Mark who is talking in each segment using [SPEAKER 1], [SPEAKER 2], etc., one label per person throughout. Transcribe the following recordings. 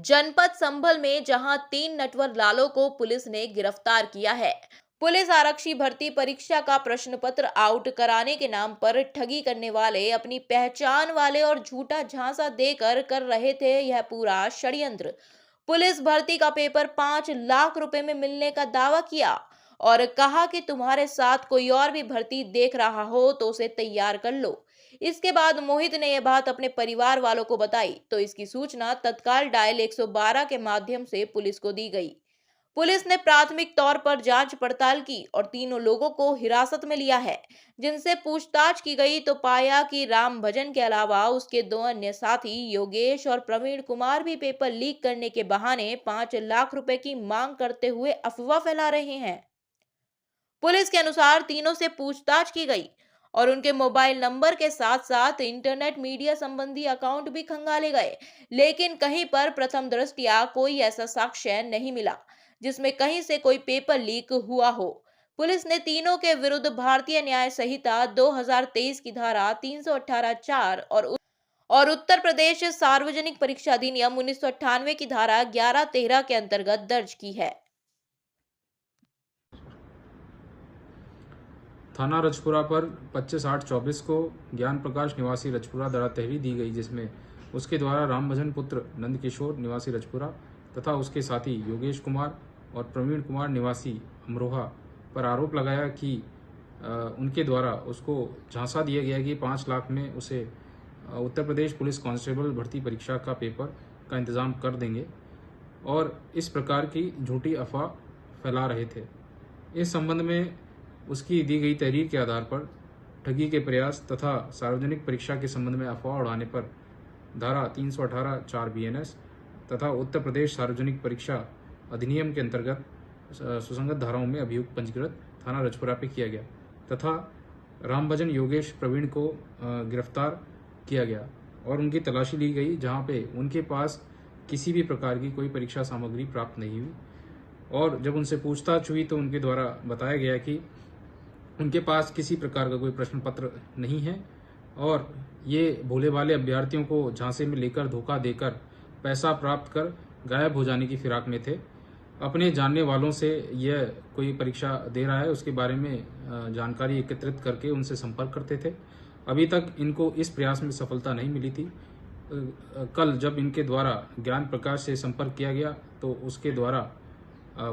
[SPEAKER 1] जनपद संभल में जहां 3 नटवर लालों को पुलिस ने गिरफ्तार किया है। पुलिस आरक्षी भर्ती परीक्षा का प्रश्न पत्र आउट कराने के नाम पर ठगी करने वाले अपनी पहचान वाले और झूठा झांसा देकर कर रहे थे यह पूरा षड्यंत्र। पुलिस भर्ती का पेपर 5 लाख रुपए में मिलने का दावा किया और कहा कि तुम्हारे साथ कोई और भी भर्ती देख रहा हो तो उसे तैयार कर लो। इसके बाद मोहित ने यह बात अपने परिवार वालों को बताई तो इसकी सूचना तत्काल डायल 112 के माध्यम से पुलिस को दी गई। पुलिस ने प्राथमिक तौर पर जांच पड़ताल की और तीनों लोगों को हिरासत में लिया है, जिनसे पूछताछ की गई तो पाया कि राम भजन के अलावा उसके 2 अन्य साथी योगेश और प्रवीण कुमार भी पेपर लीक करने के बहाने 5 लाख रुपए की मांग करते हुए अफवाह फैला रहे हैं। पुलिस के अनुसार तीनों से पूछताछ की गई और उनके मोबाइल नंबर के साथ साथ इंटरनेट मीडिया संबंधी अकाउंट भी खंगाले गए, लेकिन कहीं पर प्रथम दृष्टया कोई ऐसा साक्ष्य नहीं मिला जिसमें कहीं से कोई पेपर लीक हुआ हो। पुलिस ने तीनों के विरुद्ध भारतीय न्याय संहिता 2023 की धारा 318(4) और उत्तर प्रदेश सार्वजनिक परीक्षा अधिनियम 1998 की धारा 11-13 के अंतर्गत दर्ज की है।
[SPEAKER 2] थाना रजपुरा पर 25/8/24 को ज्ञान प्रकाश निवासी रजपुरा द्वारा तहरीर दी गई, जिसमें उसके द्वारा राम भजन पुत्र नंद किशोर निवासी रजपुरा तथा उसके साथी योगेश कुमार और प्रवीण कुमार निवासी अमरोहा पर आरोप लगाया कि उनके द्वारा उसको झांसा दिया गया कि 5 लाख में उसे उत्तर प्रदेश पुलिस कांस्टेबल भर्ती परीक्षा का पेपर का इंतजाम कर देंगे और इस प्रकार की झूठी अफवाह फैला रहे थे। इस संबंध में उसकी दी गई तहरीर के आधार पर ठगी के प्रयास तथा सार्वजनिक परीक्षा के संबंध में अफवाह उड़ाने पर धारा 318(4) BNS तथा उत्तर प्रदेश सार्वजनिक परीक्षा अधिनियम के अंतर्गत सुसंगत धाराओं में अभियुक्त पंजीकृत थाना रजपुरा पे किया गया तथा राम भजन योगेश प्रवीण को गिरफ्तार किया गया और उनकी तलाशी ली गई, जहां पे उनके पास किसी भी प्रकार की कोई परीक्षा सामग्री प्राप्त नहीं हुई। और जब उनसे पूछताछ हुई तो उनके द्वारा बताया गया कि उनके पास किसी प्रकार का कोई प्रश्न पत्र नहीं है और ये भोले भाले अभ्यर्थियों को झांसे में लेकर धोखा देकर पैसा प्राप्त कर गायब हो जाने की फिराक में थे। अपने जानने वालों से यह कोई परीक्षा दे रहा है उसके बारे में जानकारी एकत्रित करके उनसे संपर्क करते थे। अभी तक इनको इस प्रयास में सफलता नहीं मिली थी। कल जब इनके द्वारा ज्ञान प्रकाश से संपर्क किया गया तो उसके द्वारा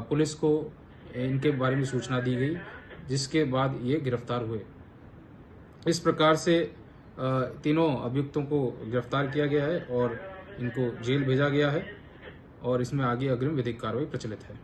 [SPEAKER 2] पुलिस को इनके बारे में सूचना दी गई, जिसके बाद ये गिरफ्तार हुए। इस प्रकार से तीनों अभियुक्तों को गिरफ्तार किया गया है और इनको जेल भेजा गया है और इसमें आगे अग्रिम विधिक कार्रवाई प्रचलित है।